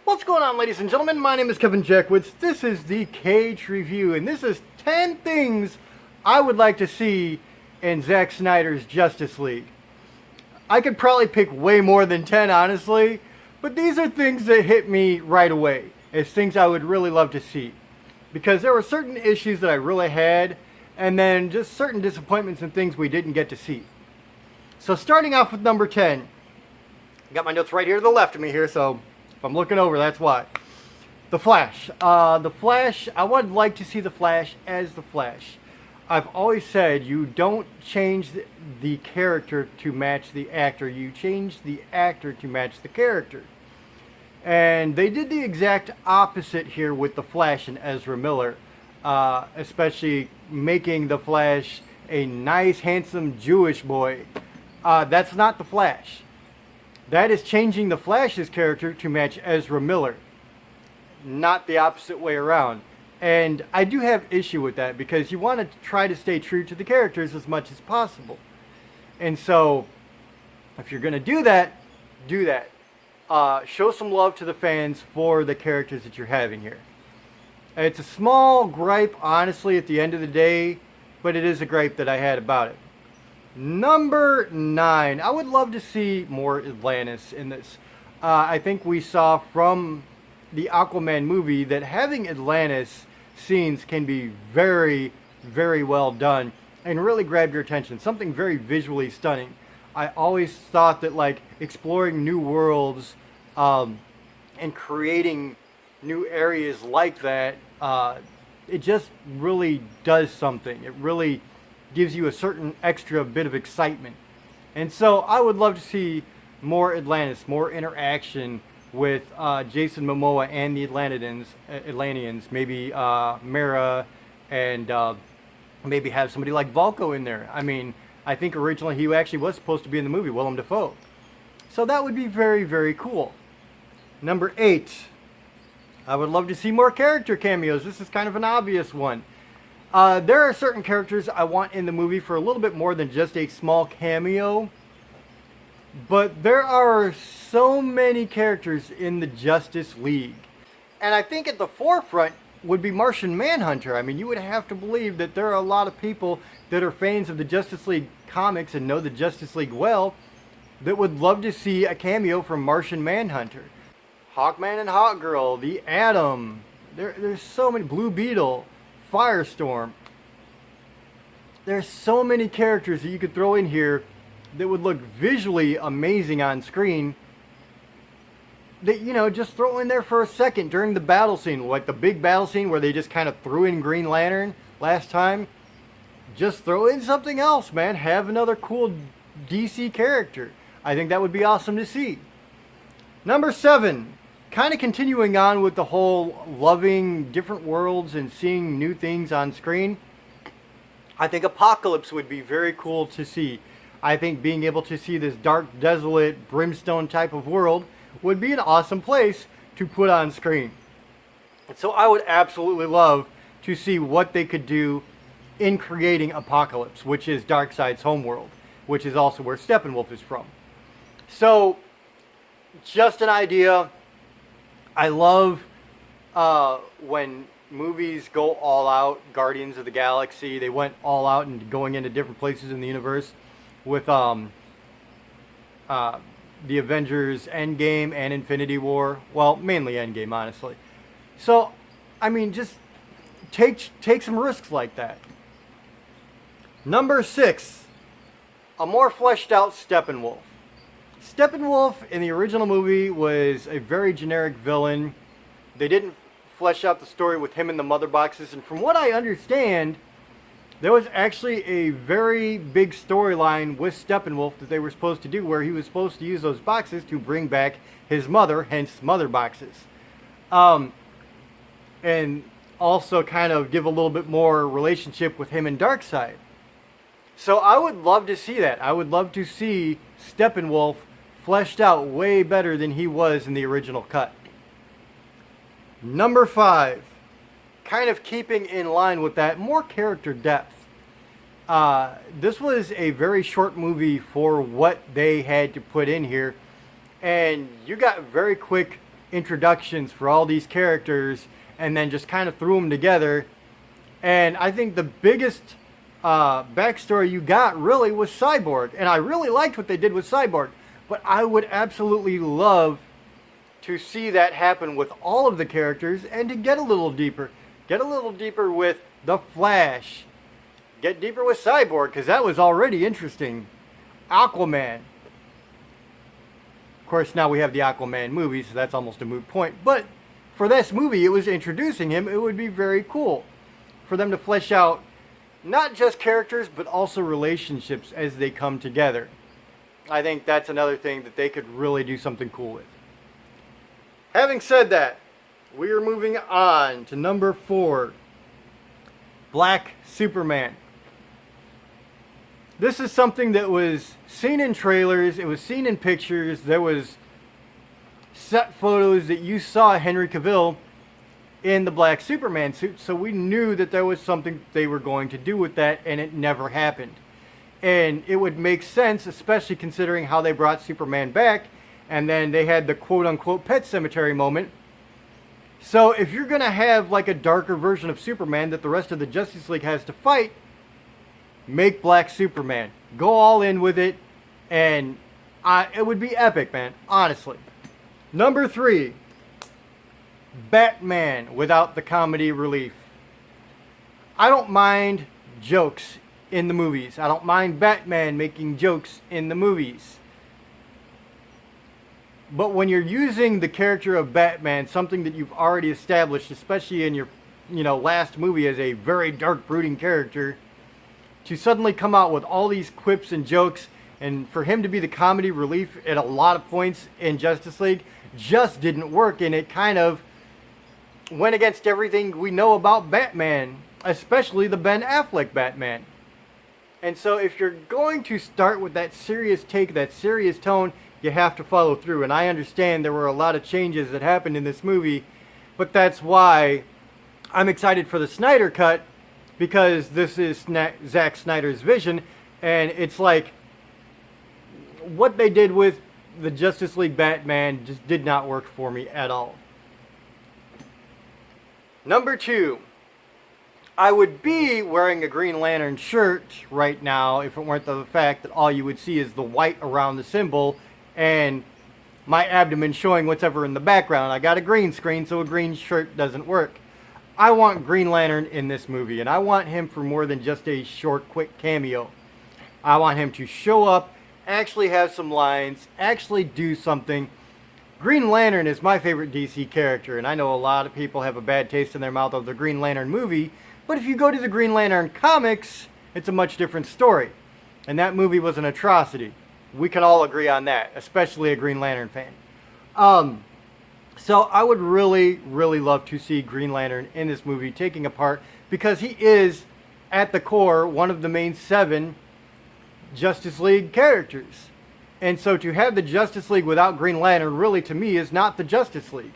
What's going on, ladies and gentlemen? My name is Kevin Jackwitz. This is the Caged Review, and this is 10 things I would like to see in Zack Snyder's Justice League. I could probably pick way more than 10, honestly, but these are things that hit me right away as things I would really love to see. Because there were certain issues that I really had, and then just certain disappointments and things we didn't get to see. So starting off with number 10, I got my notes right here to the left of me here, so if I'm looking over, that's why. The Flash. The Flash, I would like to see the Flash as the Flash. I've always said you don't change the character to match the actor. You change the actor to match the character. And they did the exact opposite here with the Flash and Ezra Miller. Especially making the Flash a nice, handsome Jewish boy. That's not the Flash. That is changing the Flash's character to match Ezra Miller, not the opposite way around. And I do have issue with that because you want to try to stay true to the characters as much as possible. And so, if you're going to do that, do that. Show some love to the fans for the characters that you're having here. It's a small gripe, honestly, at the end of the day, but it is a gripe that I had about it. Number 9. I would love to see more Atlantis in this. I think we saw from the Aquaman movie that having Atlantis scenes can be very, very well done and really grab your attention. Something very visually stunning. I always thought that like exploring new worlds and creating new areas like that, it just really does something. It really gives you a certain extra bit of excitement. And so I would love to see more Atlantis, more interaction with Jason Momoa and the Atlanteans, maybe Mera, and maybe have somebody like Vulko in there. I mean, I think originally he actually was supposed to be in the movie, Willem Dafoe. So that would be very, very cool. Number 8. I would love to see more character cameos. This is kind of an obvious one. There are certain characters I want in the movie for a little bit more than just a small cameo. But there are so many characters in the Justice League. And I think at the forefront would be Martian Manhunter. I mean, you would have to believe that there are a lot of people that are fans of the Justice League comics and know the Justice League well that would love to see a cameo from Martian Manhunter. Hawkman and Hawkgirl, the Atom, there's so many, Blue Beetle, Firestorm. There's so many characters that you could throw in here that would look visually amazing on screen that, you know, just throw in there for a second during the battle scene, like the big battle scene where they just kind of threw in Green Lantern last time. Just throw in something else, man. Have another cool DC character. I think that would be awesome to see. Number 7. Kind of continuing on with the whole loving different worlds and seeing new things on screen. I think Apocalypse would be very cool to see. I think being able to see this dark, desolate, brimstone type of world would be an awesome place to put on screen. And so I would absolutely love to see what they could do in creating Apocalypse, which is Darkseid's homeworld, which is also where Steppenwolf is from. So, just an idea. I love when movies go all out. Guardians of the Galaxy, they went all out and going into different places in the universe with the Avengers Endgame and Infinity War. Well, mainly Endgame, honestly. So, I mean, just take some risks like that. Number 6, a more fleshed out Steppenwolf. Steppenwolf in the original movie was a very generic villain. They didn't flesh out the story with him in the mother boxes, and from what I understand, there was actually a very big storyline with Steppenwolf that they were supposed to do where he was supposed to use those boxes to bring back his mother, hence mother boxes. And also kind of give a little bit more relationship with him and Darkseid. So I would love to see that. I would love to see Steppenwolf fleshed out way better than he was in the original cut. Number 5, kind of keeping in line with that, more character depth. This was a very short movie for what they had to put in here, and you got very quick introductions for all these characters and then just kind of threw them together. And I think the biggest backstory you got really was Cyborg. And I really liked what they did with Cyborg. But I would absolutely love to see that happen with all of the characters and to get a little deeper. Get a little deeper with The Flash. Get deeper with Cyborg, because that was already interesting. Aquaman. Of course, now we have the Aquaman movie, so that's almost a moot point. But for this movie, it was introducing him. It would be very cool for them to flesh out not just characters, but also relationships as they come together. I think that's another thing that they could really do something cool with. Having said that, we are moving on to number 4. Black Superman. This is something that was seen in trailers, it was seen in pictures, there was set photos that you saw Henry Cavill in the Black Superman suit, so we knew that there was something they were going to do with that, and it never happened. And it would make sense, especially considering how they brought Superman back, and then they had the quote-unquote Pet Cemetery moment. So if you're going to have like a darker version of Superman that the rest of the Justice League has to fight, make Black Superman. Go all in with it, and it would be epic, man, honestly. Number 3, Batman without the comedy relief. I don't mind jokes in the movies. I don't mind Batman making jokes in the movies. But when you're using the character of Batman, something that you've already established, especially in your last movie as a very dark, brooding character, to suddenly come out with all these quips and jokes, and for him to be the comedy relief at a lot of points in Justice League, just didn't work, and it kind of went against everything we know about Batman, especially the Ben Affleck Batman. And so if you're going to start with that serious take, that serious tone, you have to follow through. And I understand there were a lot of changes that happened in this movie, but that's why I'm excited for the Snyder Cut, because this is Zack Snyder's vision, and it's like what they did with the Justice League Batman just did not work for me at all. Number 2, I would be wearing a Green Lantern shirt right now if it weren't the fact that all you would see is the white around the symbol and my abdomen showing whatever in the background. I got a green screen, so a green shirt doesn't work. I want Green Lantern in this movie, and I want him for more than just a short, quick cameo. I want him to show up, actually have some lines, actually do something. Green Lantern is my favorite DC character, and I know a lot of people have a bad taste in their mouth of the Green Lantern movie, but if you go to the Green Lantern comics, it's a much different story. And that movie was an atrocity. We can all agree on that, especially a Green Lantern fan. So I would really, really love to see Green Lantern in this movie taking a part, because he is, at the core, one of the main 7 Justice League characters. And so to have the Justice League without Green Lantern really, to me, is not the Justice League.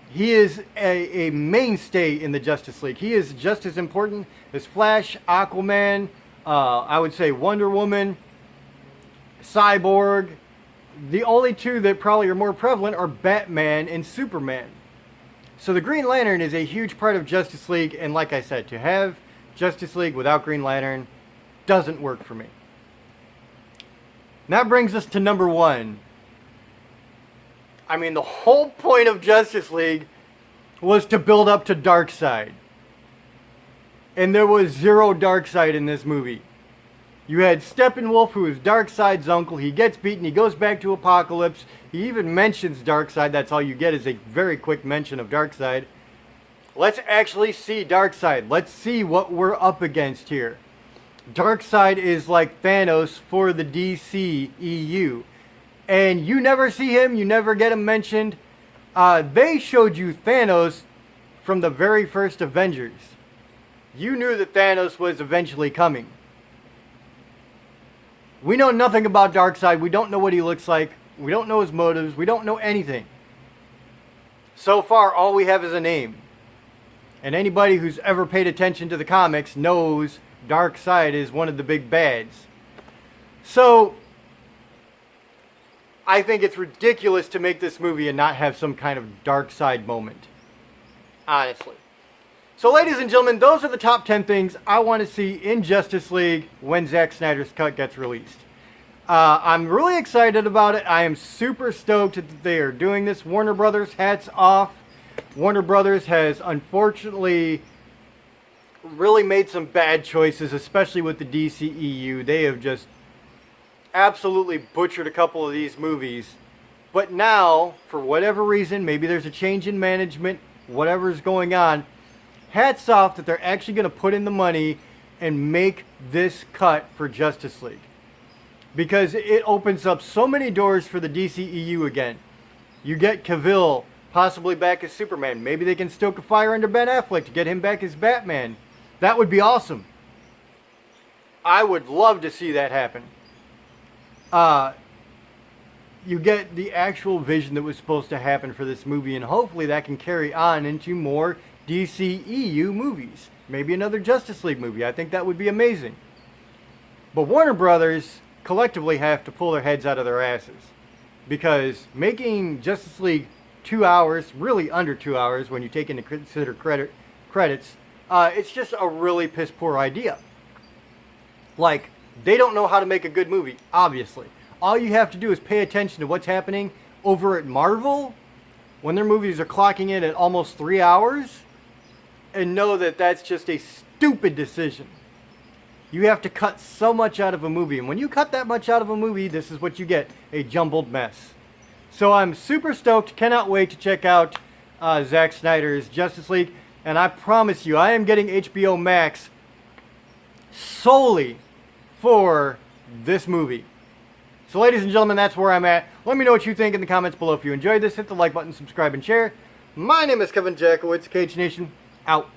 He is a mainstay in the Justice League. He is just as important as Flash, Aquaman, I would say Wonder Woman, Cyborg. The only 2 that probably are more prevalent are Batman and Superman. So the Green Lantern is a huge part of Justice League, and like I said, to have Justice League without Green Lantern doesn't work for me. And that brings us to number 1. I mean, the whole point of Justice League was to build up to Darkseid. And there was zero Darkseid in this movie. You had Steppenwolf, who is Darkseid's uncle. He gets beaten. He goes back to Apocalypse. He even mentions Darkseid. That's all you get, is a very quick mention of Darkseid. Let's actually see Darkseid. Let's see what we're up against here. Darkseid is like Thanos for the DC EU. And you never see him. You never get him mentioned. They showed you Thanos from the very first Avengers. You knew that Thanos was eventually coming. We know nothing about Darkseid. We don't know what he looks like. We don't know his motives. We don't know anything. So far, all we have is a name. And anybody who's ever paid attention to the comics knows Darkseid is one of the big bads. So, I think it's ridiculous to make this movie and not have some kind of Darkseid moment. Honestly. So ladies and gentlemen, those are the top 10 things I want to see in Justice League when Zack Snyder's cut gets released. I'm really excited about it. I am super stoked that they are doing this. Warner Brothers, hats off. Warner Brothers has unfortunately really made some bad choices, especially with the DCEU. They have just absolutely butchered a couple of these movies. But now, for whatever reason, maybe there's a change in management, whatever's going on, hats off that they're actually going to put in the money and make this cut for Justice League. Because it opens up so many doors for the DCEU again. You get Cavill possibly back as Superman. Maybe they can stoke a fire under Ben Affleck to get him back as Batman. That would be awesome. I would love to see that happen. You get the actual vision that was supposed to happen for this movie, and hopefully that can carry on into more DCEU movies. Maybe another Justice League movie. I think that would be amazing. But Warner Brothers collectively have to pull their heads out of their asses, because making Justice League 2 hours, really under 2 hours when you take into consider credits, it's just a really piss poor idea. Like, they don't know how to make a good movie, obviously. All you have to do is pay attention to what's happening over at Marvel when their movies are clocking in at almost 3 hours, and know that that's just a stupid decision. You have to cut so much out of a movie, and when you cut that much out of a movie, this is what you get, a jumbled mess. So I'm super stoked, cannot wait to check out Zack Snyder's Justice League, and I promise you, I am getting HBO Max solely for this movie. So ladies and gentlemen, that's where I'm at. Let me know what you think in the comments below. If you enjoyed this, hit the like button, subscribe, and share. My name is Kevin Jackowitz, Caged Nation, out.